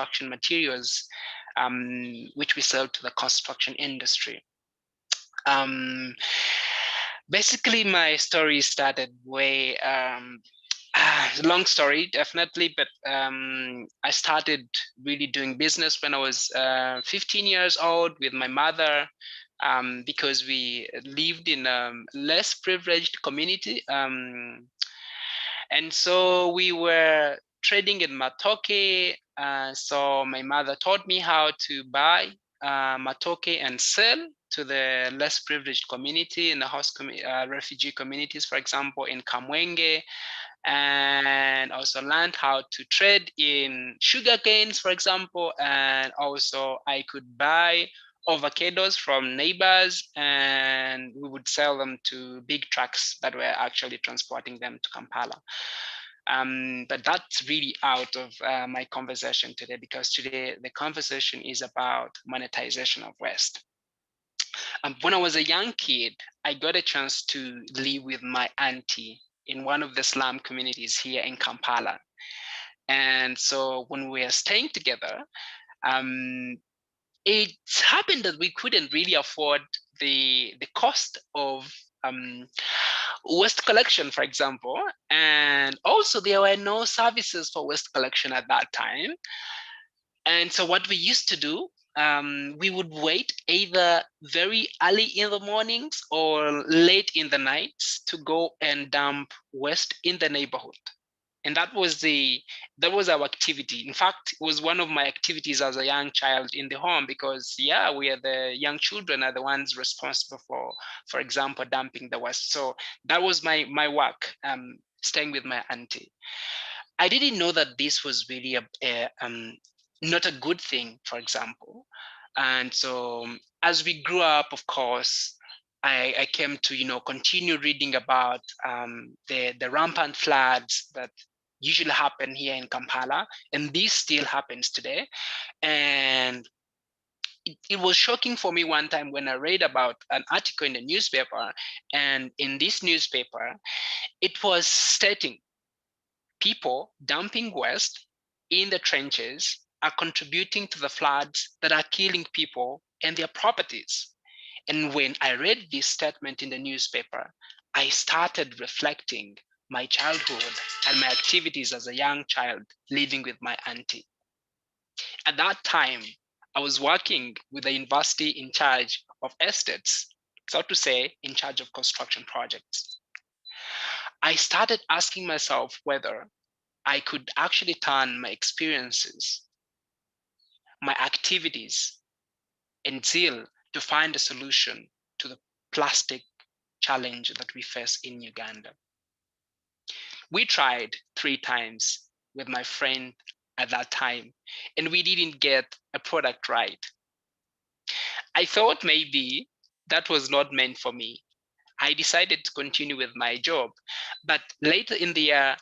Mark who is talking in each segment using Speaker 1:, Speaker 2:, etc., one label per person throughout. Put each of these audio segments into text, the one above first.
Speaker 1: construction materials, which we sell to the construction industry. Basically, my story started way, long story, definitely, but I started really doing business when I was 15 years old with my mother, because we lived in a less privileged community. And so we were trading in matoke. So my mother taught me how to buy matoke and sell to the less privileged community in the refugee communities, for example, in Kamwenge, and also learned how to trade in sugar canes, for example, and also I could buy avocados from neighbors, and we would sell them to big trucks that were actually transporting them to Kampala. But that's really out of my conversation today, because today the conversation is about monetization of waste. When I was a young kid, I got a chance to live with my auntie in one of the slum communities here in Kampala. And so when we were staying together, it happened that we couldn't really afford the cost of waste collection, for example. And also there were no services for waste collection at that time. And so what we used to do, we would wait either very early in the mornings or late in the nights to go and dump waste in the neighborhood. And that was our activity. In fact, it was one of my activities as a young child in the home, because yeah, we are the young children are the ones responsible for example, dumping the waste. So that was my work, staying with my auntie. I didn't know that this was really not a good thing, for example. And so as we grew up, of course, I came to continue reading about the rampant floods that usually happen here in Kampala, and this still happens today. And it was shocking for me one time when I read about an article in the newspaper, and in this newspaper, it was stating people dumping waste in the trenches are contributing to the floods that are killing people and their properties. And when I read this statement in the newspaper, I started reflecting my childhood and my activities as a young child living with my auntie. At that time, I was working with the university in charge of estates, so to say, in charge of construction projects. I started asking myself whether I could actually turn my experiences, my activities, and zeal to find a solution to the plastic challenge that we face in Uganda. We tried 3 times with my friend at that time, and we didn't get a product right. I thought maybe that was not meant for me. I decided to continue with my job, but later in the year,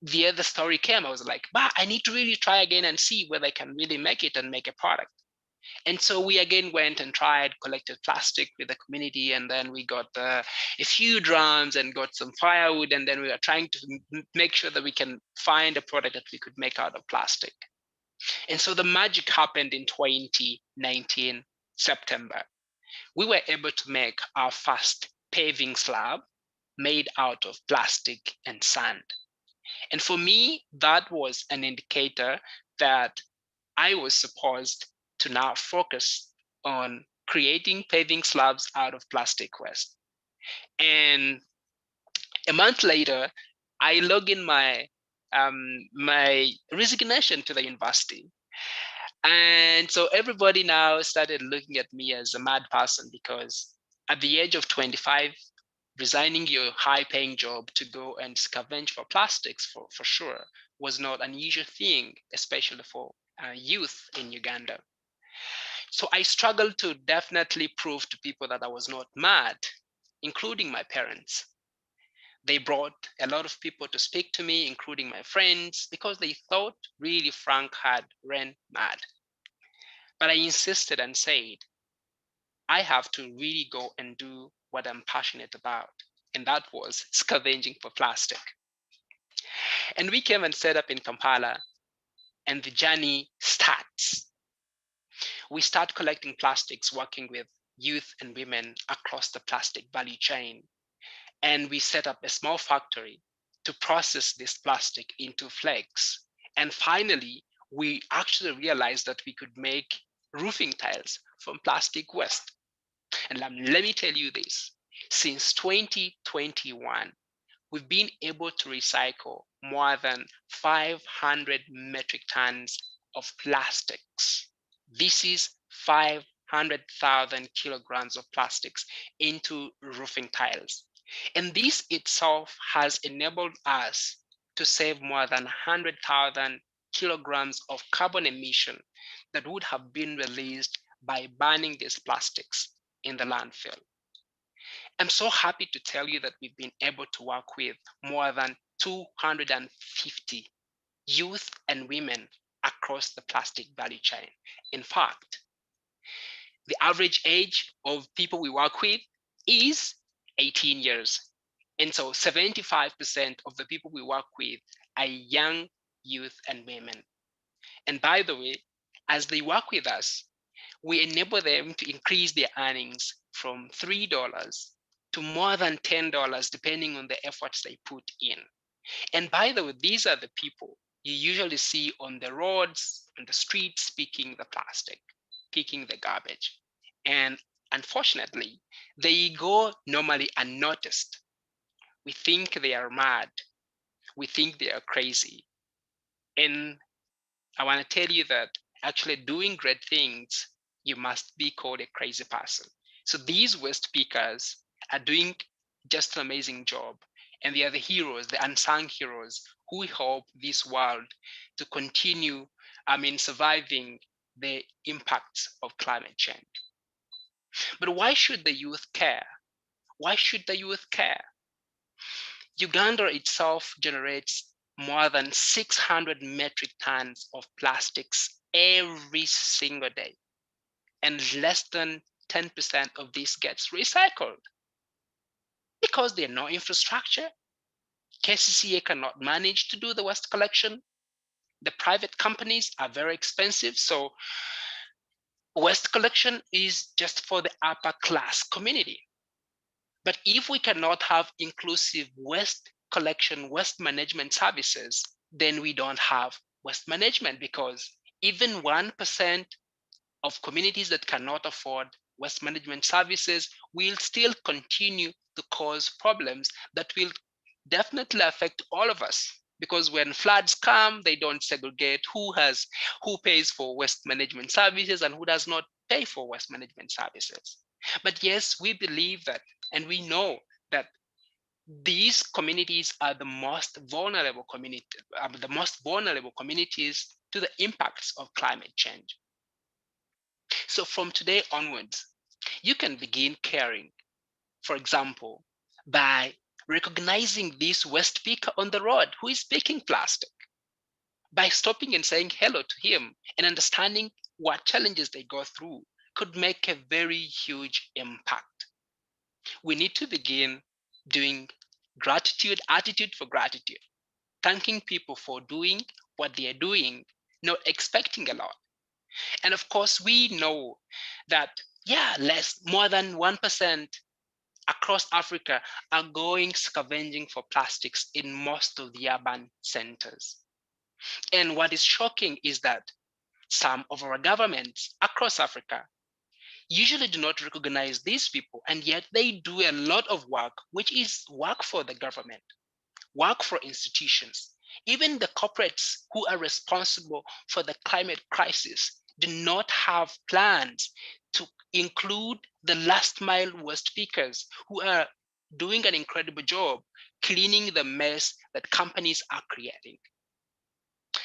Speaker 1: the other story came. I was like, I need to really try again and see whether I can really make it and make a product. And so we again went and tried, collected plastic with the community, and then we got a few drums and got some firewood, and then we were trying to make sure that we can find a product that we could make out of plastic. And so the magic happened in 2019, September. We were able to make our first paving slab made out of plastic and sand. And for me, that was an indicator that I was supposed to now focus on creating paving slabs out of plastic waste. And a month later, I log in my resignation to the university. And so everybody now started looking at me as a mad person, because at the age of 25, resigning your high-paying job to go and scavenge for plastics for sure was not an unusual thing, especially for youth in Uganda. So I struggled to definitely prove to people that I was not mad, including my parents. They brought a lot of people to speak to me, including my friends, because they thought really Frank had ran mad. But I insisted and said, I have to really go and do what I'm passionate about. And that was scavenging for plastic. And we came and set up in Kampala. and the journey starts. We start collecting plastics, working with youth and women across the plastic value chain. And we set up a small factory to process this plastic into flakes. And finally, we actually realized that we could make roofing tiles from plastic waste. And let me tell you this, since 2021, we've been able to recycle more than 500 metric tons of plastics. This is 500,000 kilograms of plastics into roofing tiles. And this itself has enabled us to save more than 100,000 kilograms of carbon emission that would have been released by burning these plastics in the landfill. I'm so happy to tell you that we've been able to work with more than 250 youth and women across the plastic value chain. In fact, the average age of people we work with is 18 years. And so 75% of the people we work with are young youth and women. And by the way, as they work with us, we enable them to increase their earnings from $3 to more than $10, depending on the efforts they put in. And by the way, these are the people you usually see on the roads, on the streets, picking the plastic, picking the garbage. And unfortunately, they go normally unnoticed. We think they are mad. We think they are crazy. And I want to tell you that actually doing great things, you must be called a crazy person. So these waste pickers are doing just an amazing job. And they are the heroes, the unsung heroes who help this world to continue, surviving the impacts of climate change. But why should the youth care? Why should the youth care? Uganda itself generates more than 600 metric tons of plastics every single day, and less than 10% of this gets recycled. Because there's no infrastructure, KCCA cannot manage to do the waste collection. The private companies are very expensive, so waste collection is just for the upper class community. But if we cannot have inclusive waste collection, waste management services, then we don't have waste management, because even 1% of communities that cannot afford waste management services will still continue to cause problems that will definitely affect all of us. Because when floods come, they don't segregate who pays for waste management services and who does not pay for waste management services. But yes, we believe that, and we know that these communities are the most vulnerable communities to the impacts of climate change. So from today onwards, you can begin caring, for example, by recognizing this waste picker on the road who is picking plastic, by stopping and saying hello to him and understanding what challenges they go through could make a very huge impact. We need to begin doing attitude for gratitude, thanking people for doing what they are doing, not expecting a lot. And of course, we know that, more than 1% across Africa are going scavenging for plastics in most of the urban centers. And what is shocking is that some of our governments across Africa usually do not recognize these people, and yet they do a lot of work, which is work for the government, work for institutions. Even the corporates who are responsible for the climate crisis do not have plans to include the last mile waste pickers who are doing an incredible job cleaning the mess that companies are creating.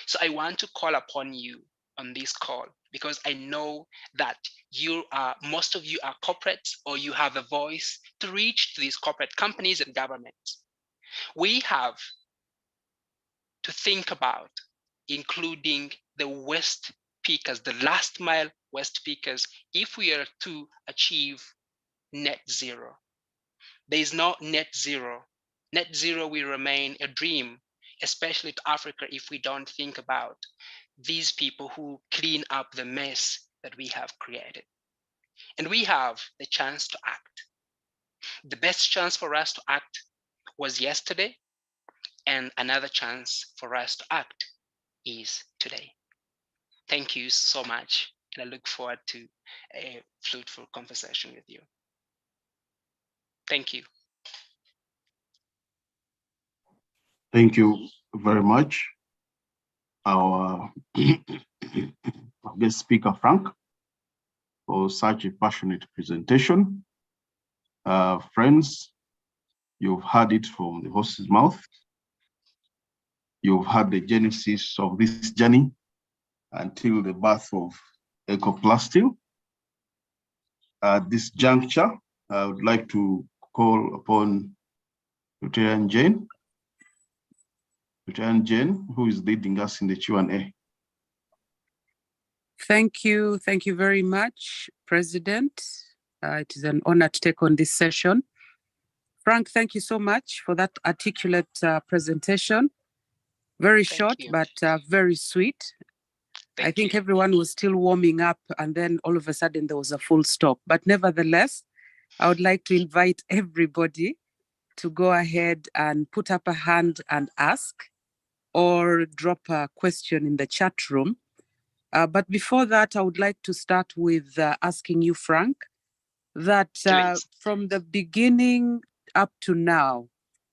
Speaker 1: So I want to call upon you on this call, because I know that most of you are corporates, or you have a voice to reach to these corporate companies and governments. We have to think about including the waste pickers, the last mile waste pickers, if we are to achieve net zero. There is no net zero. Net zero will remain a dream, especially to Africa, if we don't think about these people who clean up the mess that we have created. And we have the chance to act. The best chance for us to act was yesterday, and another chance for us to act is today. Thank you so much, and I look forward to a fruitful conversation with you. Thank you.
Speaker 2: Thank you very much, our guest speaker, Frank, for such a passionate presentation. Friends, you've heard it from the horse's mouth. You've heard the genesis of this journey until the birth of Ecoplastil. At this juncture, I would like to call upon Lieutenant Jane. Lieutenant Jane, who is leading us in the Q&A.
Speaker 3: Thank you very much, President. It is an honor to take on this session. Frank, thank you so much for that articulate presentation. Very short, but very sweet. I think everyone was still warming up, and then all of a sudden there was a full stop. But nevertheless, I would like to invite everybody to go ahead and put up a hand and ask, or drop a question in the chat room. But before that, I would like to start with asking you, Frank, that from the beginning up to now,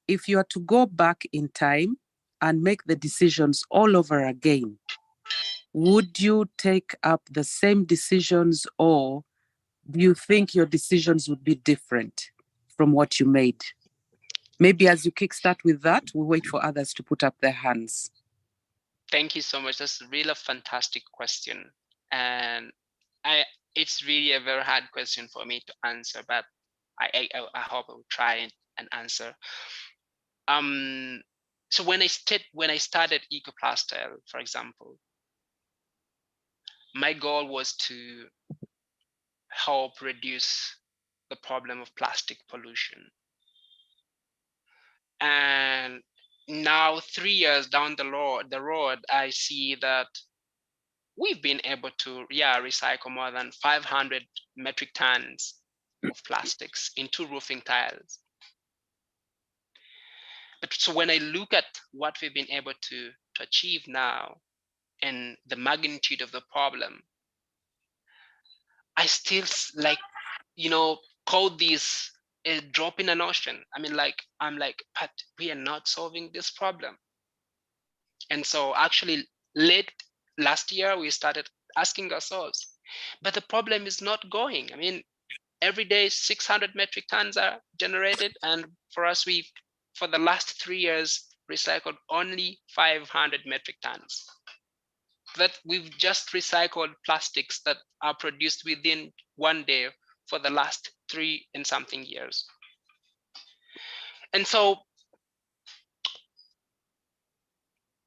Speaker 3: if you are to go back in time and make the decisions all over again, would you take up the same decisions, or do you think your decisions would be different from what you made? Maybe as you kickstart with that, we'll wait for others to put up their hands.
Speaker 1: Thank you so much. That's really a fantastic question. And it's really a very hard question for me to answer, but I hope I will try and answer. So when I started Ecoplastil, for example, my goal was to help reduce the problem of plastic pollution. And now, 3 years down the road, I see that we've been able to recycle more than 500 metric tons of plastics into roofing tiles. But so when I look at what we've been able to achieve now and the magnitude of the problem, I still call this a drop in an ocean. I mean, I'm like, but we are not solving this problem. And so actually late last year, we started asking ourselves, but the problem is not going. I mean, every day 600 metric tons are generated. And for us, for the last 3 years, recycled only 500 metric tons. That we've just recycled plastics that are produced within 1 day for the last 3 and something years. And so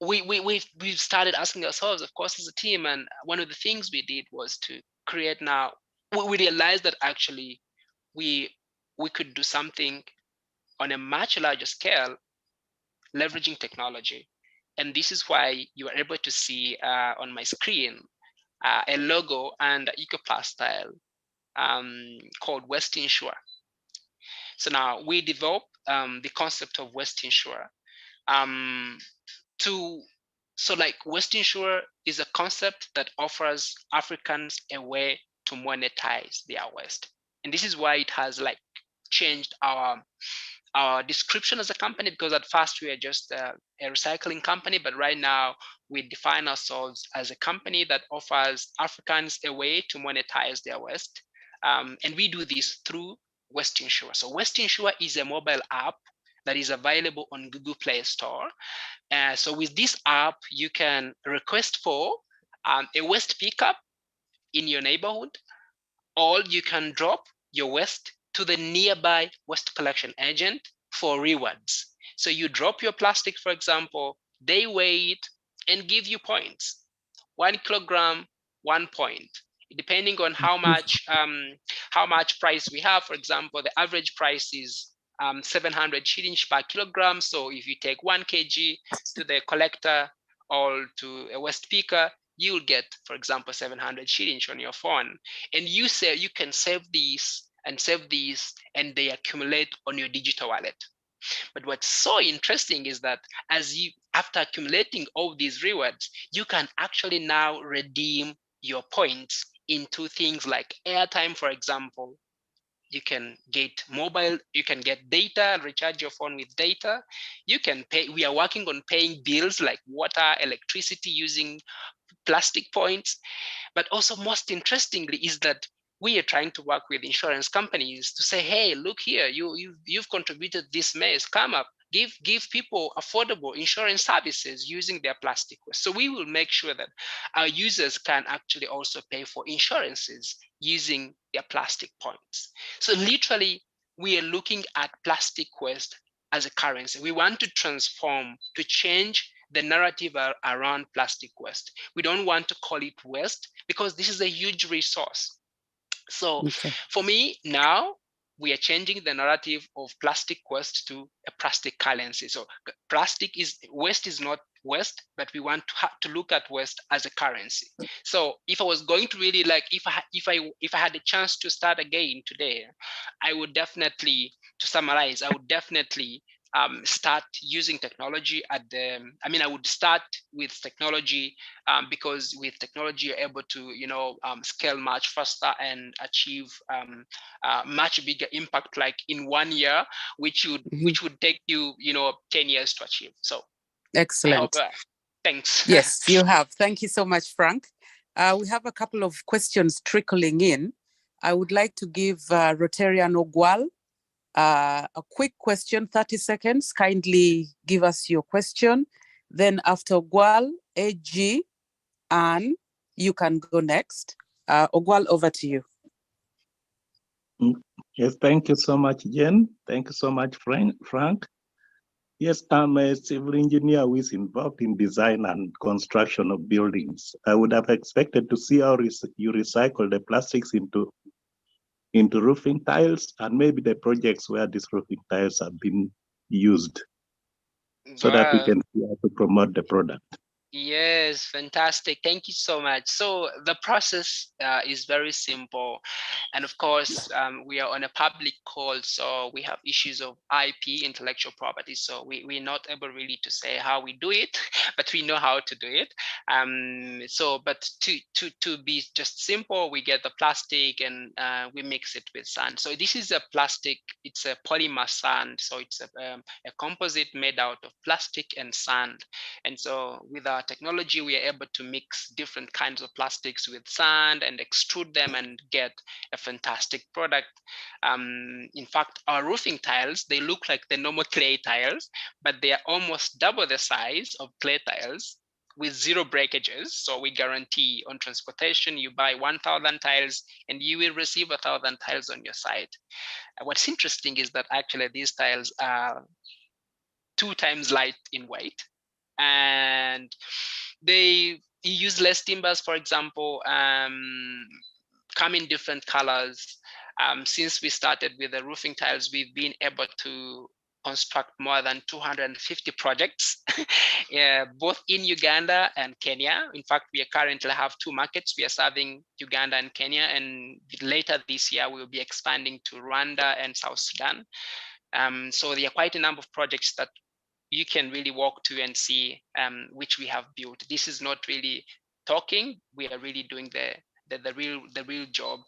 Speaker 1: we've started asking ourselves, of course, as a team, and one of the things we did was to create now, we realized that actually we could do something on a much larger scale, leveraging technology. And this is why you are able to see on my screen a logo and Ecoplastil called West Insure. So now we developed the concept of West Insure. West Insure is a concept that offers Africans a way to monetize their waste. And this is why it has changed our description as a company, because at first we are just a recycling company, but right now we define ourselves as a company that offers Africans a way to monetize their waste. And we do this through West Insure. So West Insure is a mobile app that is available on Google Play Store. So with this app, you can request for a waste pickup in your neighborhood, or you can drop your waste to the nearby waste collection agent for rewards. So you drop your plastic, for example, they weigh it and give you points. 1 kilogram, 1 point, depending on how much price we have. For example, the average price is 700 shillings per kilogram. So if you take 1 kg to the collector or to a waste picker, you'll get, for example, 700 shillings on your phone. And you say you can save these, and they accumulate on your digital wallet. But what's so interesting is that after accumulating all these rewards, you can actually now redeem your points into things like airtime, for example. You can get data and recharge your phone with data. You can pay. We are working on paying bills like water, electricity using plastic points. But also most interestingly is that we are trying to work with insurance companies to say, hey, look here, you've contributed this mess, come up, give people affordable insurance services using their plastic waste. So we will make sure that our users can actually also pay for insurances using their plastic points. So literally, we are looking at plastic waste as a currency. We want to transform, to change the narrative around plastic waste. We don't want to call it waste because this is a huge resource. So for me now, we are changing the narrative of plastic waste to a plastic currency. So waste is not waste, but we want to look at waste as a currency. So if I was going to really if I had a chance to start again today, I would definitely, to summarize, I would definitely start using technology I would start with technology, because with technology you're able to scale much faster and achieve much bigger impact, like in 1 year, which would take you 10 years to achieve. So
Speaker 3: excellent.
Speaker 1: I hope, thanks.
Speaker 3: Yes, you have. Thank you so much, Frank. We have a couple of questions trickling in. I would like to give Rotarian Ogwal a quick question, 30 seconds. Kindly give us your question. Then after Ogwal, AG, Anne, you can go next. Ogwal, over to you.
Speaker 4: Yes, thank you so much, Jen. Thank you so much, Frank. Yes, I'm a civil engineer who is involved in design and construction of buildings. I would have expected to see how you recycle the plastics into roofing tiles and maybe the projects where these roofing tiles have been used, so that we can see how to promote the product.
Speaker 1: Yes, fantastic. Thank you so much. So the process is very simple. And of course, we are on a public call, so we have issues of IP, intellectual property. So we're not able really to say how we do it, but we know how to do it. But to be just simple, we get the plastic and we mix it with sand. So this is a plastic, it's a polymer sand. So it's a composite made out of plastic and sand. And so with our technology, we are able to mix different kinds of plastics with sand and extrude them and get a fantastic product. In fact, our roofing tiles, they look like the normal clay tiles, but they are almost double the size of clay tiles with 0 breakages. So we guarantee on transportation, you buy 1,000 tiles and you will receive 1,000 tiles on your site. What's interesting is that actually these tiles are 2 times light in weight, and they use less timbers, for example, come in different colors. Since we started with the roofing tiles, we've been able to construct more than 250 projects, both in Uganda and Kenya. In fact, we currently have 2 markets. We are serving Uganda and Kenya, and later this year, we'll be expanding to Rwanda and South Sudan. So there are quite a number of projects that you can really walk to and see which we have built. This is not really talking. We are really doing the real job.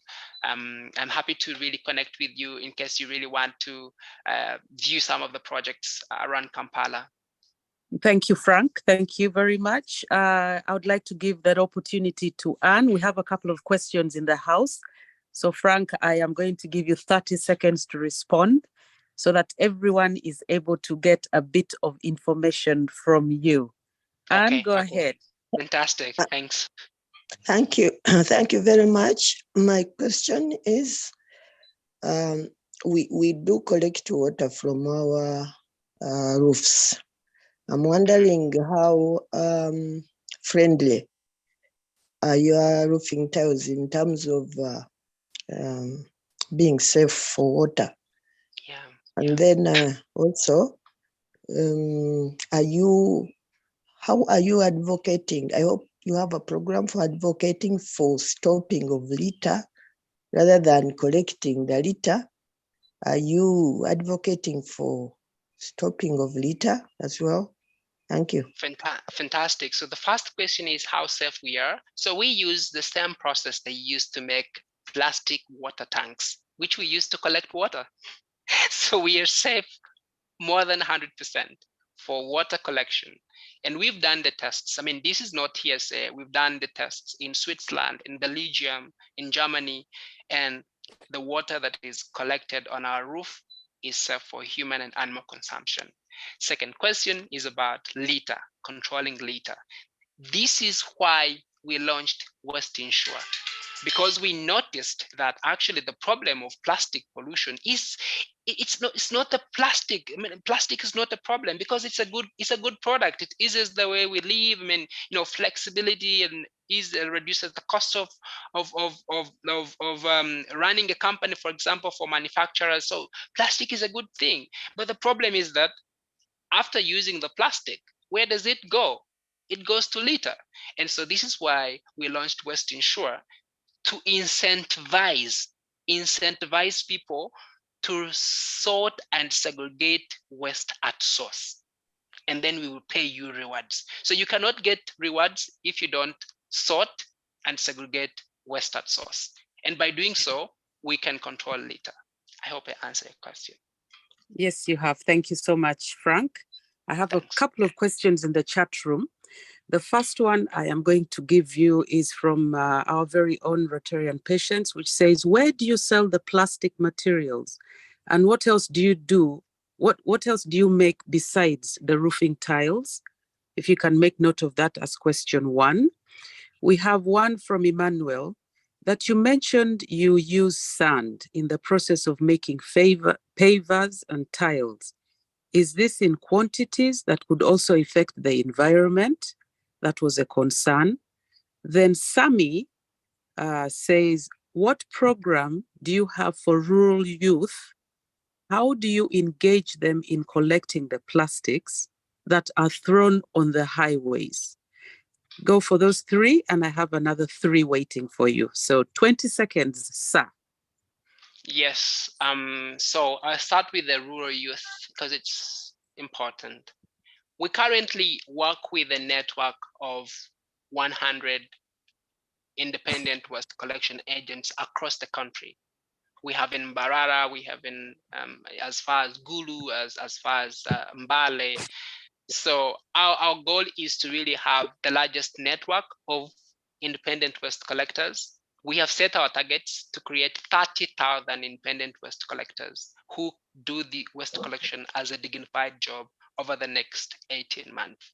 Speaker 1: I'm happy to really connect with you in case you really want to view some of the projects around Kampala.
Speaker 3: Thank you, Frank. Thank you very much. I would like to give that opportunity to Anne. We have a couple of questions in the house. So Frank, I am going to give you 30 seconds to respond so that everyone is able to get a bit of information from you.
Speaker 1: Okay,
Speaker 3: Anne, go ahead.
Speaker 1: Fantastic, thanks.
Speaker 5: Thank you. Thank you very much. My question is, we do collect water from our roofs. I'm wondering how friendly are your roofing tiles in terms of being safe for water?
Speaker 1: Yeah.
Speaker 5: And then also, how are you advocating? I hope you have a program for advocating for stopping of litter rather than collecting the litter. Are you advocating for stopping of litter as well? Thank you.
Speaker 1: Fantastic. So the first question is how safe we are. So we use the same process they used to make plastic water tanks, which we use to collect water. So we are safe more than 100% for water collection. And we've done the tests. I mean, this is not hearsay. We've done the tests in Switzerland, in Belgium, in Germany, and the water that is collected on our roof is safe for human and animal consumption. Second question is about litter, controlling litter. This is why we launched Waste Insure, because we noticed that actually the problem of plastic pollution is it's not the plastic. I mean, plastic is not a problem because it's a good product. It eases the way we live. I mean, flexibility and reduces the cost of running a company, for example, for manufacturers. So plastic is a good thing. But the problem is that after using the plastic, where does it go? It goes to litter. And so this is why we launched Waste Insure, to incentivize people to sort and segregate waste at source. And then we will pay you rewards. So you cannot get rewards if you don't sort and segregate waste at source. And by doing so, we can control litter. I hope I answered your question.
Speaker 3: Yes, you have. Thank you so much, Frank. I have a couple of questions in the chat room. The first one I am going to give you is from our very own Rotarian Patience, which says, where do you sell the plastic materials? And what else do you do? What else do you make besides the roofing tiles? If you can make note of that as question one. We have one from Emmanuel, that you mentioned you use sand in the process of making pavers and tiles. Is this in quantities that could also affect the environment? That was a concern. Then Sami says, what program do you have for rural youth? How do you engage them in collecting the plastics that are thrown on the highways? Go for those three, and I have another three waiting for you. So 20 seconds, sir.
Speaker 1: Yes. So I'll start with the rural youth because it's important. We currently work with a network of 100 independent waste collection agents across the country. We have in Mbarara, we have in as far as Gulu, as far as Mbale. So our goal is to really have the largest network of independent waste collectors. We have set our targets to create 30,000 independent waste collectors who do the waste collection as a dignified job over the next 18 months.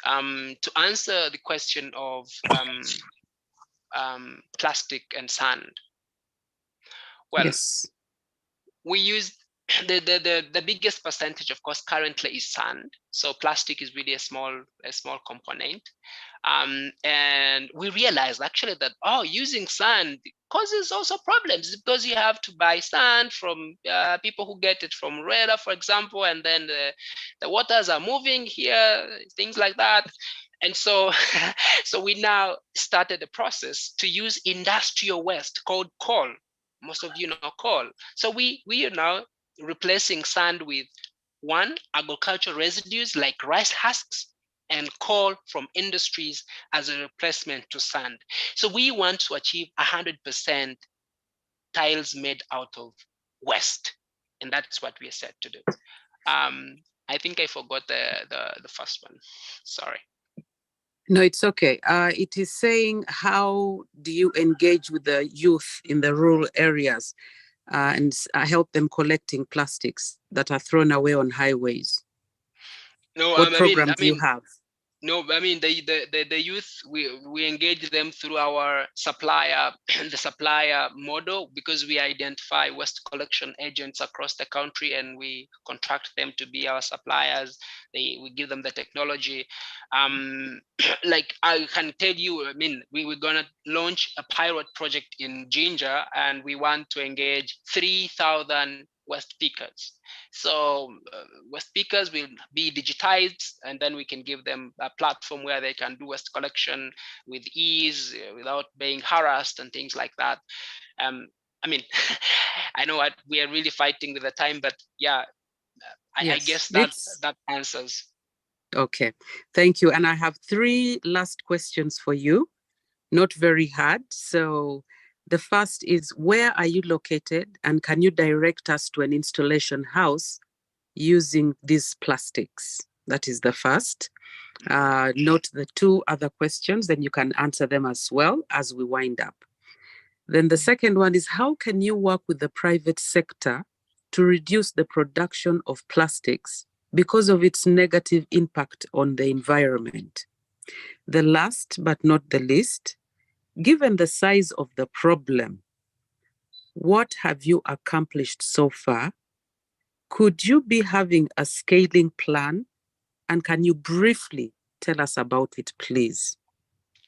Speaker 1: To answer the question of plastic and sand, well, yes, we use the biggest percentage, of course, currently is sand. So plastic is really a small component. And we realized actually that using sand causes also problems, because you have to buy sand from people who get it from Reda, for example, and then the waters are moving here, things like that. And so so we now started the process to use industrial waste called coal. Most of you know coal. So we are now replacing sand with agricultural residues like rice husks and coal from industries as a replacement to sand. So we want to achieve 100% tiles made out of waste, and that's what we are set to do. I think I forgot the first one. Sorry.
Speaker 3: No, it's okay. It is saying, how do you engage with the youth in the rural areas and help them collecting plastics that are thrown away on highways?
Speaker 1: No,
Speaker 3: what program do you have?
Speaker 1: No, I mean the youth, we engage them through our supplier, the supplier model, because we identify waste collection agents across the country and we contract them to be our suppliers. We give them the technology. Like I can tell you, I mean, we're gonna launch a pilot project in Ginger, and we want to engage 3,000 waste pickers. So waste pickers will be digitized, and then we can give them a platform where they can do waste collection with ease, without being harassed and things like that. I mean, I know we are really fighting with the time, but yeah, I guess that answers.
Speaker 3: Okay, thank you. And I have 3 last questions for you, not very hard. So the first is, where are you located, and can you direct us to an installation house using these plastics? That is the first. Note the 2 other questions, then you can answer them as well as we wind up. Then the second one is, how can you work with the private sector to reduce the production of plastics because of its negative impact on the environment? The last but not the least, given the size of the problem, what have you accomplished so far? Could you be having a scaling plan? And can you briefly tell us about it, please?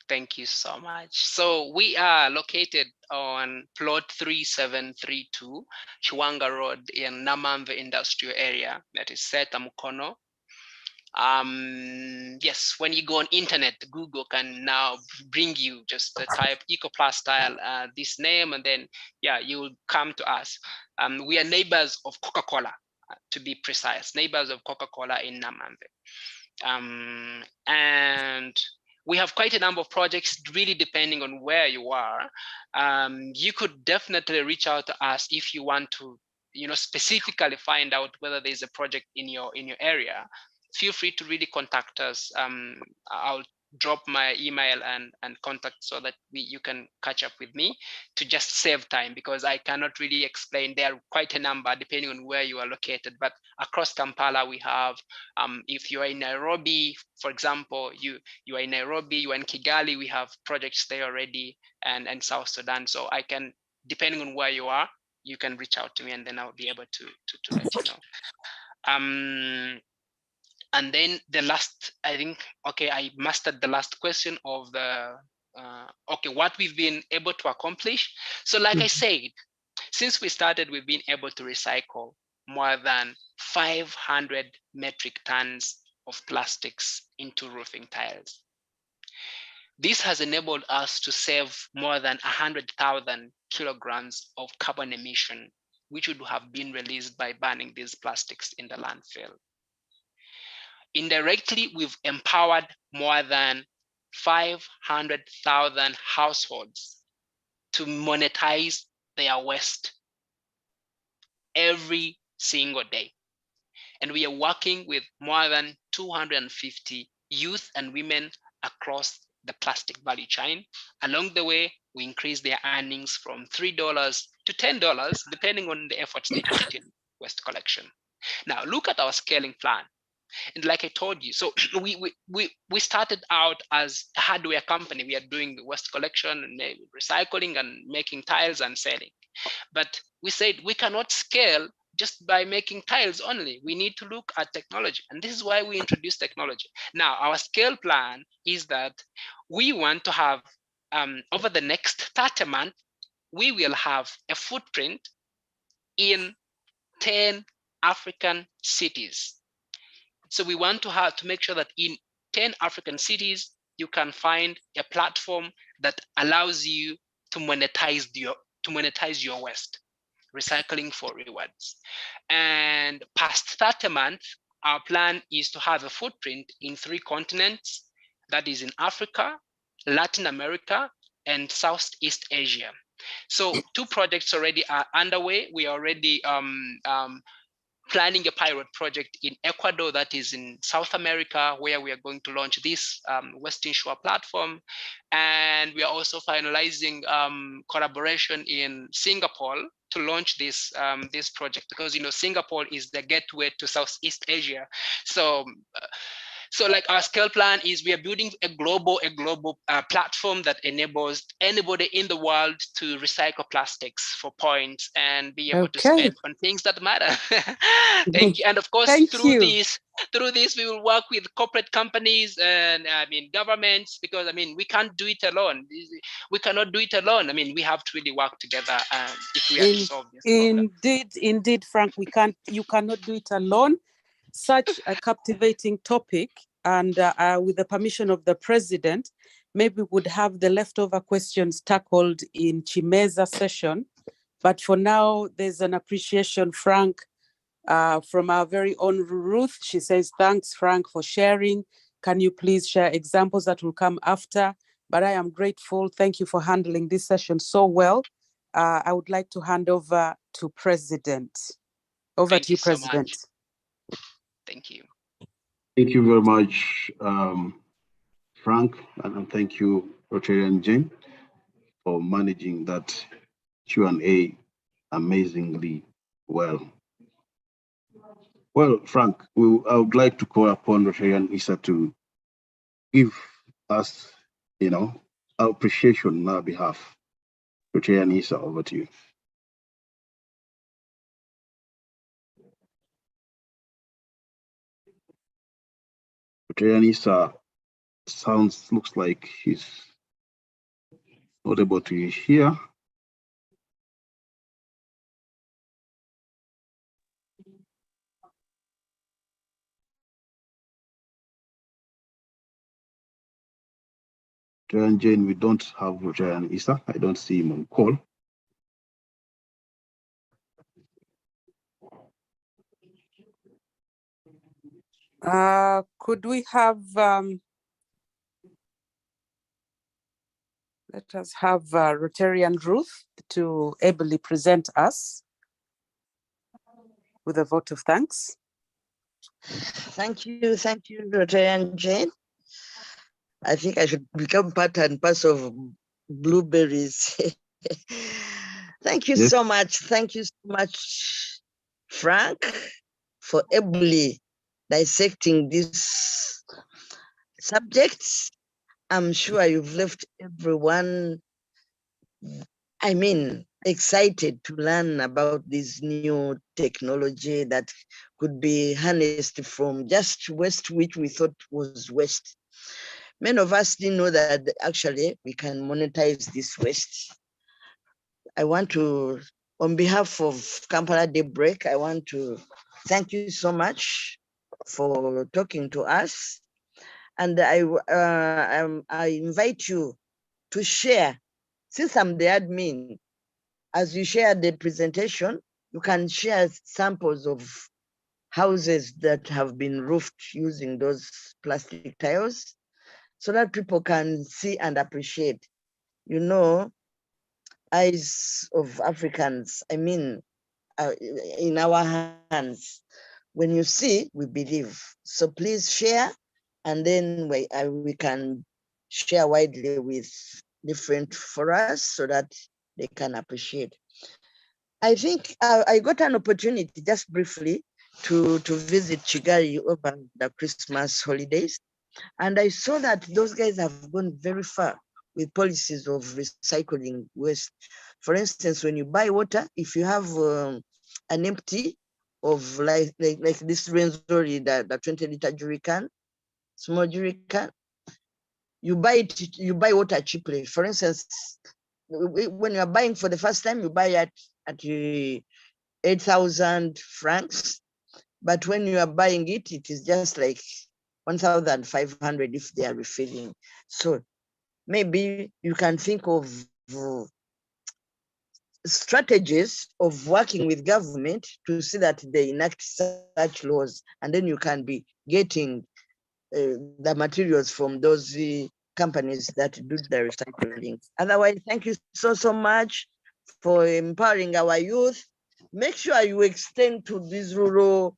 Speaker 1: Thank you so much. So we are located on plot 3732 Chiwanga Road in Namamve Industrial Area, that is Seta Mukono. Yes, when you go on internet, Google can now bring you just the type EcoPlastyle, this name, and then yeah, you will come to us. We are neighbors of Coca-Cola, to be precise, neighbors of Coca-Cola in Namamve. And we have quite a number of projects, really depending on where you are. You could definitely reach out to us if you want to, specifically find out whether there's a project in your area. Feel free to really contact us. I'll drop my email and contact so that you can catch up with me, to just save time, because I cannot really explain. There are quite a number depending on where you are located, but across Kampala we have, if you are in Nairobi, for example, you are in Nairobi, you are in Kigali, we have projects there already, and South Sudan. So I can, depending on where you are, you can reach out to me, and then I'll be able to let you know. And then the last, I think, okay, I mastered the last question of the, okay, what we've been able to accomplish. So like I said, since we started, we've been able to recycle more than 500 metric tons of plastics into roofing tiles. This has enabled us to save more than 100,000 kilograms of carbon emission, which would have been released by burning these plastics in the landfill. Indirectly, we've empowered more than 500,000 households to monetize their waste every single day. And we are working with more than 250 youth and women across the plastic value chain. Along the way, we increase their earnings from $3 to $10, depending on the efforts they put in waste collection. Now, look at our scaling plan. And like I told you, so we started out as a hardware company. We are doing waste collection and recycling and making tiles and selling. But we said we cannot scale just by making tiles only. We need to look at technology. And this is why we introduced technology. Now, our scale plan is that we want to have, over the next 30 months, we will have a footprint in 10 African cities. So we want to make sure that in 10 African cities, you can find a platform that allows you to monetize your waste, recycling for rewards. And past 30 months, our plan is to have a footprint in 3 continents, that is in Africa, Latin America, and Southeast Asia. So 2 projects already are underway. We are already planning a pilot project in Ecuador, that is in South America, where we are going to launch this Western Shore platform. And we are also finalizing collaboration in Singapore to launch this project, because Singapore is the gateway to Southeast Asia. So So like our scale plan is we are building a global platform that enables anybody in the world to recycle plastics for points and be able to
Speaker 3: Okay.
Speaker 1: spend on things that matter. Thank you. And of course,
Speaker 3: Thank
Speaker 1: through
Speaker 3: you.
Speaker 1: this, we will work with corporate companies and governments, because we can't do it alone. We cannot do it alone. We have to really work together if we are to solve this problem.
Speaker 3: Indeed, Frank, you cannot do it alone. Such a captivating topic, and with the permission of the president, maybe we would have the leftover questions tackled in Chimeza session. But for now, there's an appreciation, Frank, from our very own Ruth. She says, thanks, Frank, for sharing. Can you please share examples that will come after? But I am grateful. Thank you for handling this session so well. I would like to hand over to President. Over to you, President.
Speaker 1: Thank you.
Speaker 2: Thank you very much, Frank, and thank you, Rotarian Jane, for managing that Q&A amazingly well. Well, Frank, I would like to call upon Rotarian Issa to give us, our appreciation on our behalf. Rotarian Issa, over to you. Rotarian Issa looks like he's not able to hear. Rotarian Jane, we don't have Rotarian Issa. I don't see him on call.
Speaker 3: Could we have, let us have Rotarian Ruth to ably present us with a vote of thanks.
Speaker 5: Thank you, Rotarian Jane. I think I should become part and parcel of blueberries. Thank you so much. Thank you so much, Frank, for ably dissecting this subject. I'm sure you've left everyone, excited to learn about this new technology that could be harnessed from just waste, which we thought was waste. Many of us didn't know that actually we can monetize this waste. I want to, on behalf of Kampala Daybreak, I want to thank you so much for talking to us. And I invite you to share, since I'm the admin, as you share the presentation, you can share samples of houses that have been roofed using those plastic tiles so that people can see and appreciate. Eyes of Africans, in our hands. When you see, we believe. So please share, and then we can share widely with different for us so that they can appreciate. I think I got an opportunity just briefly to visit Kigali over the Christmas holidays. And I saw that those guys have gone very far with policies of recycling waste. For instance, when you buy water, if you have an empty of like this Renzori, the 20-liter jerrycan, small jerrycan, you buy water cheaply. For instance, when you are buying for the first time, you buy at 8,000 francs. But when you are buying it, it is just like 1,500 if they are refilling. So maybe you can think of strategies of working with government to see that they enact such laws, and then you can be getting the materials from those companies that do the recycling. Otherwise, thank you so much for empowering our youth. Make sure you extend to these rural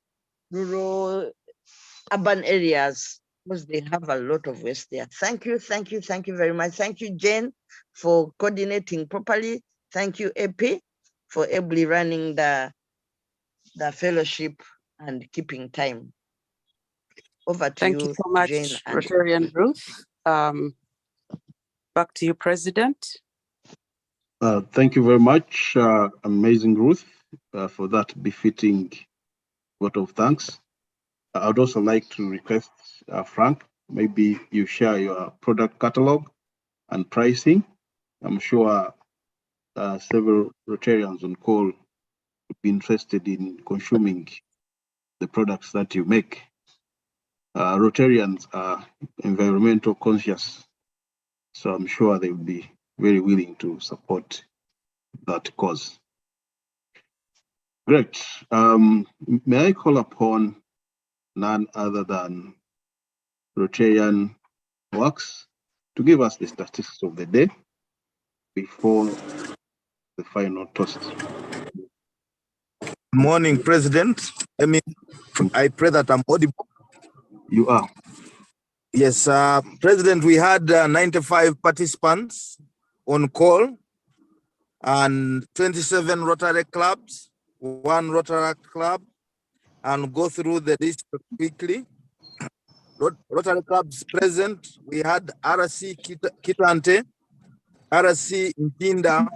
Speaker 5: urban areas, because they have a lot of waste there. Thank you very much. Thank you, Jane, for coordinating properly. Thank you, AP, for ably running the fellowship and keeping time. Over to
Speaker 3: Thank you
Speaker 5: you,
Speaker 3: so much,
Speaker 5: Jane. And
Speaker 3: Rotarian Ruth. Back to you, President.
Speaker 2: Thank you very much, amazing Ruth, for that befitting vote of thanks. I would also like to request Frank, maybe you share your product catalog and pricing. I'm sure several Rotarians on call would be interested in consuming the products that you make. Rotarians are environmental conscious, so I'm sure they will be very willing to support that cause. Great. May I call upon none other than Rotarian Works to give us the statistics of the day before the final toast.
Speaker 6: Morning, President. I pray that I'm audible.
Speaker 2: You are.
Speaker 6: Yes, President, we had 95 participants on call and 27 Rotary clubs, 1 Rotary club, and go through the list quickly. Rotary clubs present, we had RC Kitante, RC Ntinda,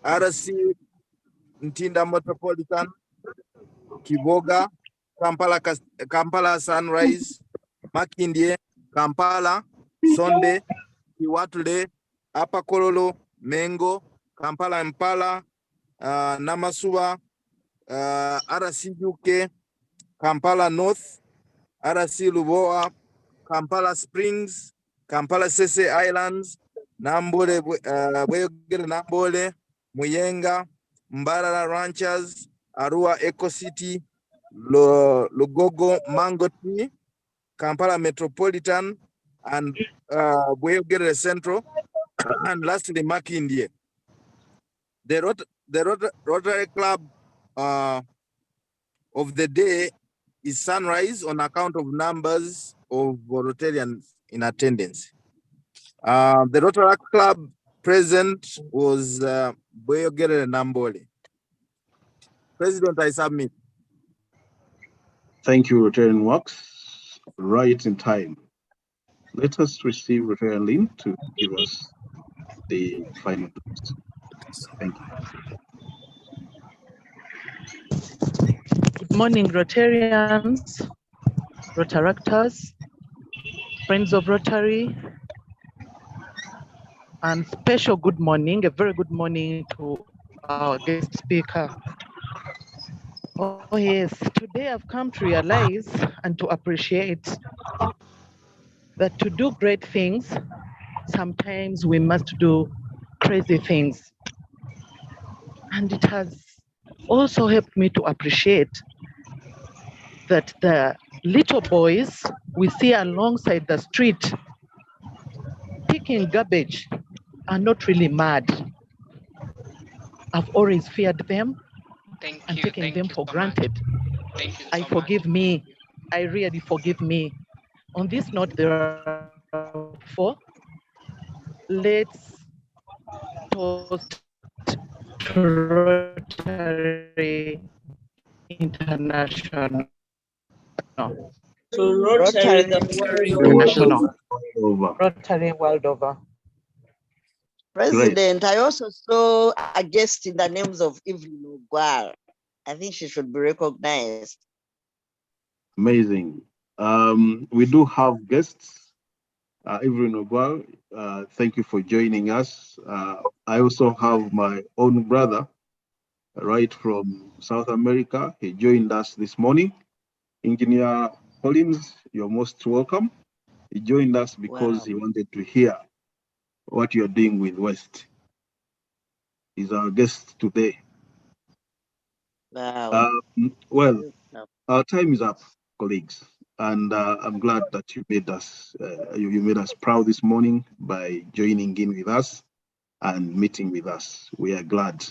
Speaker 6: RC Ntinda Metropolitan, Kiboga, Kampala Sunrise, Makindye, Kampala, Sonde, Kiwatule, Upper Kololo, Mengo, Kampala Impala, Namasuba, RC UK, Kampala North, RC Luboa, Kampala Springs, Kampala Sese Islands, Nambole, Nambole, Muyenga, Mbarara Ranchers, Arua Eco City, Lugogo Mango Tree, Kampala Metropolitan, and Bwegere Central, and lastly Makindye. The Rotary Club of the day is Sunrise on account of numbers of Rotarians in attendance. The Rotary Club present was Bwegere Nambole. President, I submit.
Speaker 2: Thank you, Rotarian Works. Right in time. Let us receive Rotarian Lynn to give us the final toast. Thank you.
Speaker 7: Good morning, Rotarians, Rotaractors, friends of Rotary, and special good morning, a very good morning to our guest speaker. Oh yes, today I've come to realize and to appreciate that to do great things, sometimes we must do crazy things. And it has also helped me to appreciate that the little boys we see alongside the street picking garbage are not really mad. I've always feared them and taken them for granted. I forgive me. I really forgive me. On this note, therefore, let's toast to Rotary International.
Speaker 5: Rotary
Speaker 7: International.
Speaker 2: Over.
Speaker 7: Rotary world over.
Speaker 5: President, I also saw a guest in the names of Evelyn Ogwal. I think she should be recognized.
Speaker 2: Amazing. We do have guests. Evelyn Ogwal, thank you for joining us. I also have my own brother, right from South America. He joined us this morning. Engineer Collins, you're most welcome. He joined us because he wanted to hear what you're doing with West. He's our guest today.
Speaker 5: Wow.
Speaker 2: Well, our time is up, colleagues, and I'm glad that you made us proud this morning by joining in with us and meeting with us. We are glad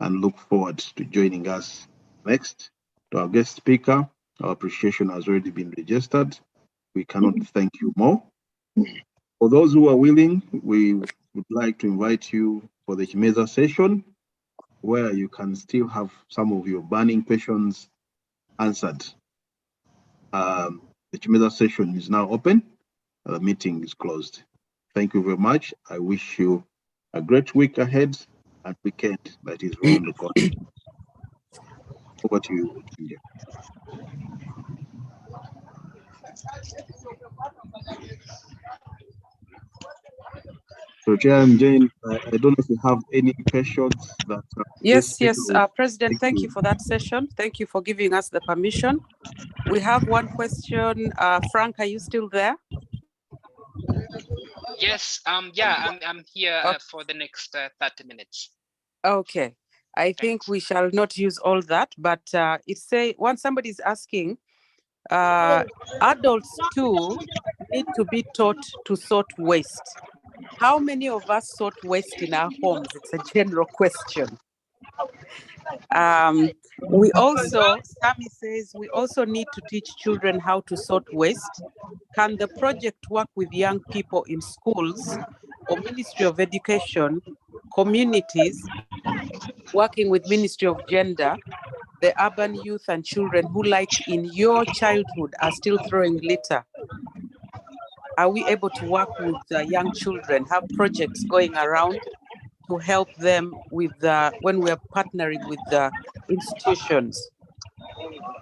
Speaker 2: and look forward to joining us next. To our guest speaker, our appreciation has already been registered. We cannot thank you more. For those who are willing, we would like to invite you for the Chimeza session, where you can still have some of your burning questions answered. The Chimeza session is now open. The meeting is closed. Thank you very much. I wish you a great week ahead and weekend that is round the corner. Over to you, Chinja. So, Chair and Jane, I don't know if you have any questions that
Speaker 3: Yes, President, thank you for that session. Thank you for giving us the permission. We have one question. Frank, are you still there?
Speaker 1: Yes, I'm here
Speaker 3: Okay.
Speaker 1: for the next 30 minutes.
Speaker 3: Okay. I think we shall not use all that, but once somebody is asking, adults too need to be taught to sort waste. How many of us sort waste in our homes? It's a general question. We also, Sami says, we also need to teach children how to sort waste. Can the project work with young people in schools or Ministry of Education, communities, working with Ministry of Gender, the urban youth and children who, like in your childhood, are still throwing litter? Are we able to work with young children, have projects going around to help them with when we are partnering with the institutions?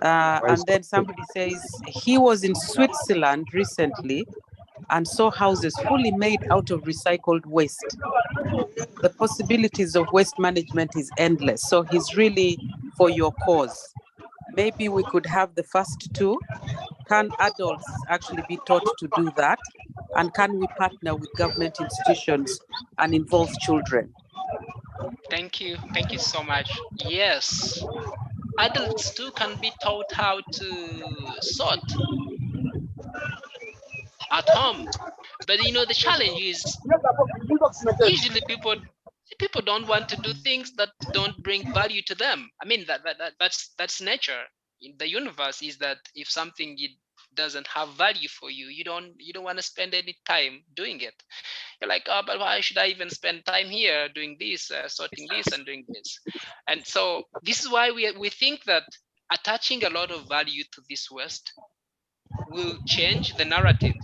Speaker 3: And then somebody says he was in Switzerland recently and saw houses fully made out of recycled waste. The possibilities of waste management is endless. So he's really for your cause. Maybe we could have the first two. Can adults actually be taught to do that? And can we partner with government institutions and involve children?
Speaker 1: Thank you so much. Yes, adults too can be taught how to sort at home, but the challenge is usually people don't want to do things that don't bring value to them. I mean that's nature in the universe, is that if something doesn't have value for you, you don't want to spend any time doing it. You're like, oh, but why should I even spend time here doing this, sorting this and doing this? And so this is why we think that attaching a lot of value to this waste will change the narrative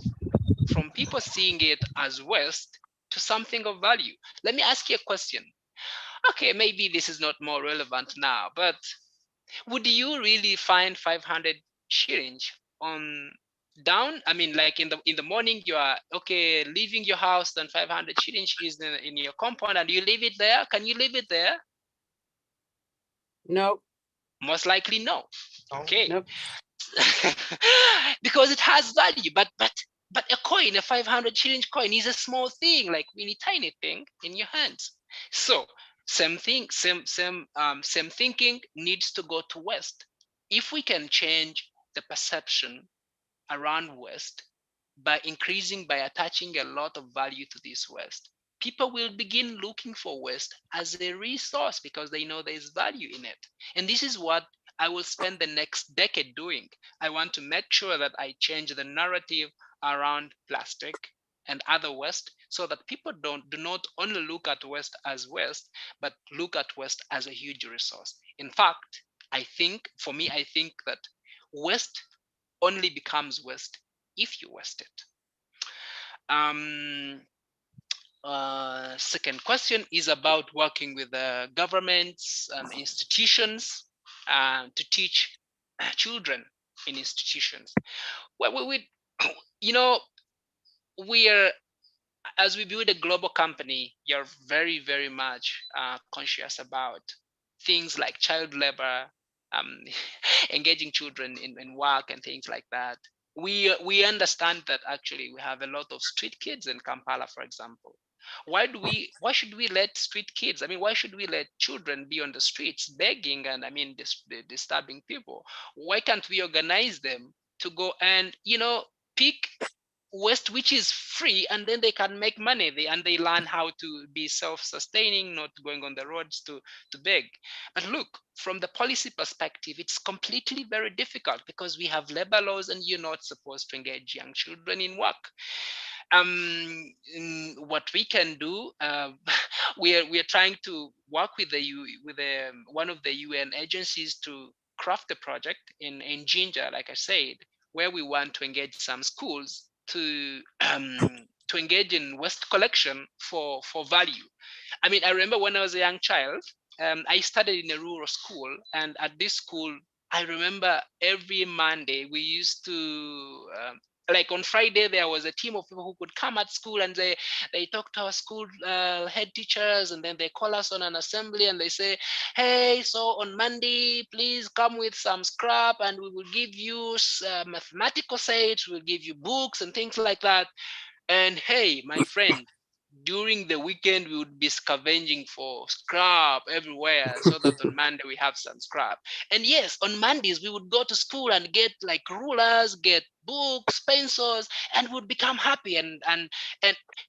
Speaker 1: from people seeing it as waste to something of value. Let me ask you a question. Okay, maybe this is not more relevant now, but would you really find 500 shillings on down? I mean, like in the morning, you are okay leaving your house, then 500 shillings is in your compound, and you leave it there. Can you leave it there?
Speaker 3: No.
Speaker 1: Most likely no. Okay.
Speaker 3: Nope.
Speaker 1: Because it has value, but a coin, a 500 shilling coin, is a small thing, like really tiny thing in your hands. So same thing, same thinking needs to go to waste. If we can change the perception around waste by attaching a lot of value to this waste, people will begin looking for waste as a resource because they know there's value in it. And this is what I will spend the next decade doing. I want to make sure that I change the narrative around plastic and other waste so that people do not only look at waste as waste, but look at waste as a huge resource. In fact, I think that waste only becomes waste if you waste it. Second question is about working with the governments and institutions to teach children in institutions. Well, we are, as we build a global company, you're very, very much conscious about things like child labor, engaging children in work and things like that. We understand that actually we have a lot of street kids in Kampala, for example. Why should we let street kids, why should we let children be on the streets begging and disturbing people? Why can't we organize them to go and pick waste which is free, and then they can make money, they learn how to be self-sustaining, not going on the roads to beg. But look, from the policy perspective, it's completely very difficult because we have labor laws and you're not supposed to engage young children in work. What we can do, we are trying to work with one of the UN agencies to craft a project in Jinja, like I said, where we want to engage some schools to engage in waste collection for value. I mean, I remember when I was a young child, I studied in a rural school, and at this school, I remember every Monday we used to like on Friday, there was a team of people who could come at school and they talk to our school head teachers, and then they call us on an assembly and they say, hey, so on Monday, please come with some scrap and we will give you mathematical sets, we'll give you books and things like that. And hey, my friend, during the weekend, we would be scavenging for scrap everywhere so that on Monday we have some scrap. And yes, on Mondays, we would go to school and get like rulers, get books, pencils, and would become happy. And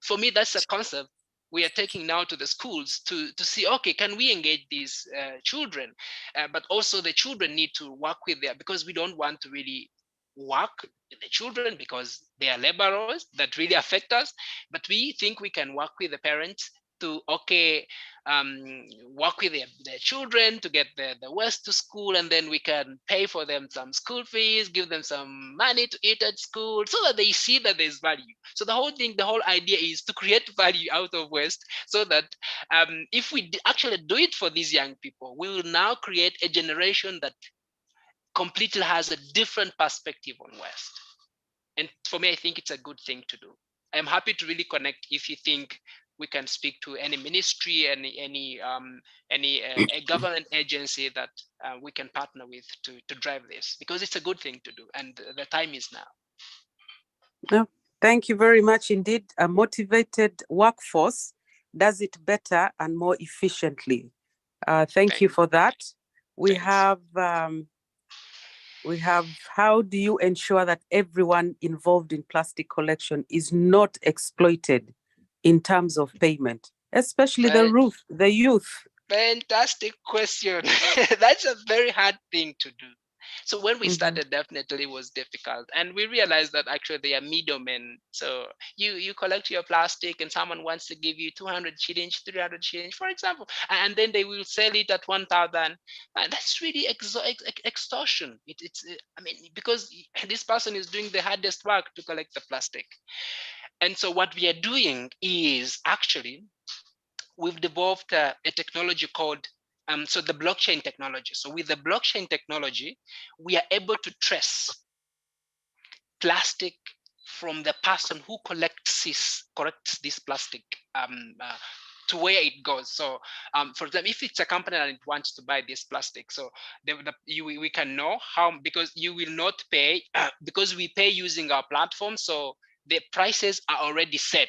Speaker 1: for me, that's a concept we are taking now to the schools to see, okay, can we engage these children? But also the children need to work with them, because we don't want to really work with the children because they are laborers that really affect us. But we think we can work with the parents to, okay, work with their children to get the waste to school, and then we can pay for them some school fees, give them some money to eat at school so that they see that there's value. So the whole idea is to create value out of waste, so that if we actually do it for these young people, we will now create a generation that completely has a different perspective on waste. And for me, I think it's a good thing to do. I'm happy to really connect if you think we can speak to any ministry, any a government agency that we can partner with to drive this, because it's a good thing to do, and the time is now.
Speaker 3: No, thank you very much indeed. A motivated workforce does it better and more efficiently. Thank you for that. We have, how do you ensure that everyone involved in plastic collection is not exploited in terms of payment, especially the youth?
Speaker 1: Fantastic question. That's a very hard thing to do. So when we started, definitely was difficult, and we realized that actually they are middlemen. So you collect your plastic, and someone wants to give you 200 shillings, 300 shillings, for example, and then they will sell it at 1,000. And that's really extortion. I mean, because this person is doing the hardest work to collect the plastic. And so what we are doing is actually we've developed a technology called so the blockchain technology. So with the blockchain technology, we are able to trace plastic from the person who collects this plastic to where it goes. So for example, if it's a company and it wants to buy this plastic, so we can know how, because you will not pay because we pay using our platform, so the prices are already set.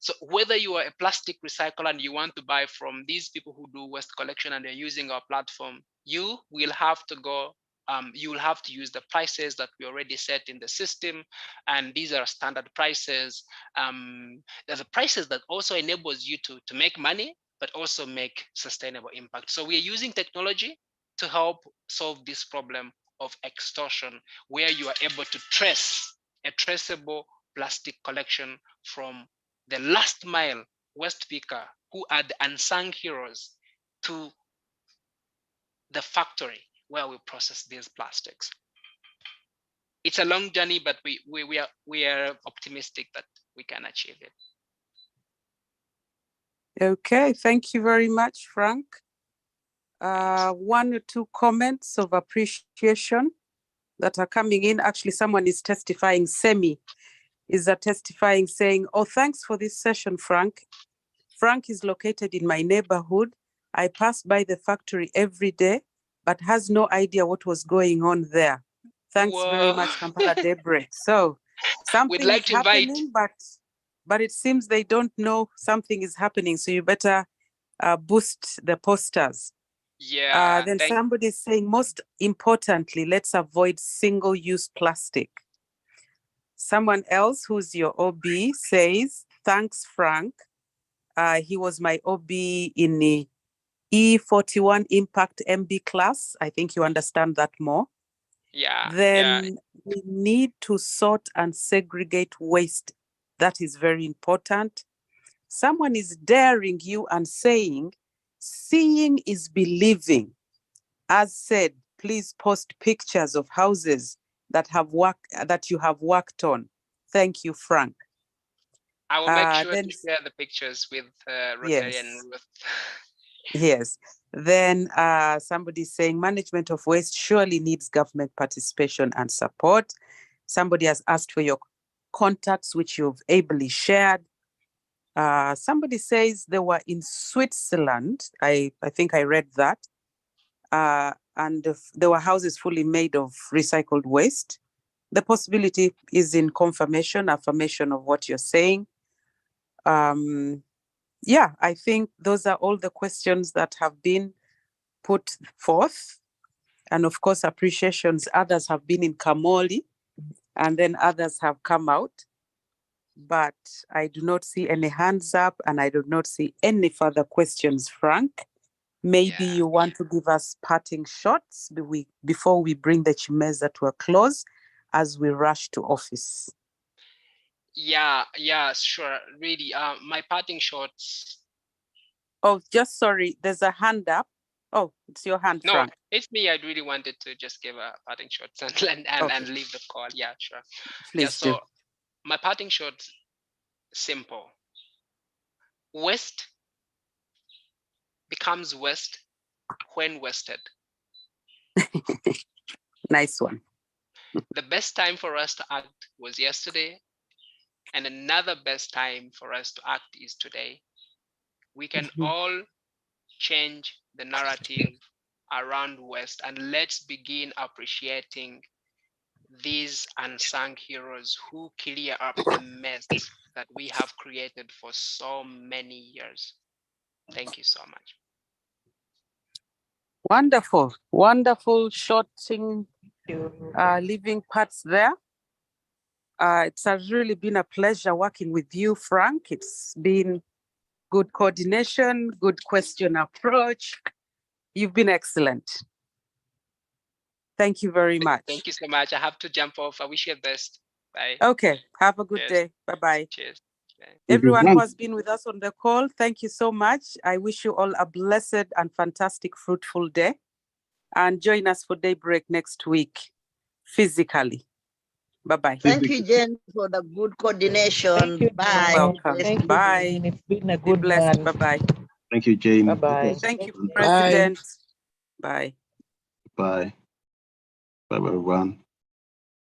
Speaker 1: So whether you are a plastic recycler and you want to buy from these people who do waste collection and they're using our platform, you will have to go, you will have to use the prices that we already set in the system. And these are standard prices. There's the prices that also enables you to make money, but also make sustainable impact. So we are using technology to help solve this problem of extortion, where you are able to trace a traceable plastic collection from the last mile waste picker, who are the unsung heroes, to the factory where we process these plastics. It's a long journey, but we are optimistic that we can achieve it.
Speaker 3: Okay, thank you very much, Frank. One or two comments of appreciation that are coming in. Actually, someone is testifying. Semi is testifying, saying, oh, thanks for this session, Frank. Frank is located in my neighborhood. I pass by the factory every day, but has no idea what was going on there. Thanks very much, Kampala Daybreak. So something is happening, but it seems they don't know something is happening. So you better boost the posters.
Speaker 1: Yeah.
Speaker 3: Then somebody is saying, most importantly, let's avoid single-use plastic. Someone else who's your OB says, thanks, Frank. He was my OB in the E41 Impact MB class. I think you understand that more.
Speaker 1: Yeah.
Speaker 3: Then we need to sort and segregate waste. That is very important. Someone is daring you and saying, seeing is believing. As said, please post pictures of houses that you have worked on. Thank you, Frank.
Speaker 1: I will make sure
Speaker 3: then,
Speaker 1: to share the pictures with Rotary
Speaker 3: yes.
Speaker 1: and Ruth.
Speaker 3: Yes. Then somebody saying management of waste surely needs government participation and support. Somebody has asked for your contacts, which you've ably shared. Somebody says they were in Switzerland. I think I read that. And there were houses fully made of recycled waste. The possibility is in affirmation of what you're saying. Yeah, I think those are all the questions that have been put forth. And of course, appreciations, others have been in Kamoli, and then others have come out. But I do not see any hands up, and I do not see any further questions, Frank. Maybe you want to give us parting shots before we bring the Chimeza to a close as we rush to office.
Speaker 1: Yeah, sure. Really, my parting shots.
Speaker 3: Oh, just sorry, there's a hand up. Oh, it's your hand,
Speaker 1: No,
Speaker 3: Frank.
Speaker 1: it's me. I really wanted to just give a parting shot and leave the call. Yeah, sure.
Speaker 3: Please do.
Speaker 1: So my parting shot, simple. Waste becomes waste when wasted.
Speaker 3: Nice one.
Speaker 1: The best time for us to act was yesterday, and another best time for us to act is today. We can all change the narrative around waste, and let's begin appreciating these unsung heroes who clear up the mess that we have created for so many years. Thank you so much.
Speaker 3: Wonderful, wonderful shorting, leaving parts there. It has really been a pleasure working with you, Frank. It's been good coordination, good question approach. You've been excellent. Thank you very much.
Speaker 1: Thank you so much. I have to jump off. I wish you the best. Bye.
Speaker 3: Okay, have a good day. Bye-bye.
Speaker 1: Cheers.
Speaker 3: Everyone who has been with us on the call, thank you so much. I wish you all a blessed and fantastic, fruitful day. And join us for Daybreak next week, physically. Bye-bye.
Speaker 5: Thank you, Jen, for the good coordination.
Speaker 7: Thank you,
Speaker 5: Bye.
Speaker 3: Welcome.
Speaker 7: Thank you,
Speaker 3: Bye.
Speaker 7: Jane. It's been a
Speaker 3: Be
Speaker 7: good
Speaker 3: blessed.
Speaker 7: month.
Speaker 3: Bye-bye.
Speaker 2: Thank you, Jane.
Speaker 7: Bye-bye.
Speaker 3: Thank you,
Speaker 6: Bye.
Speaker 3: President. Bye.
Speaker 2: Bye. Bye, everyone.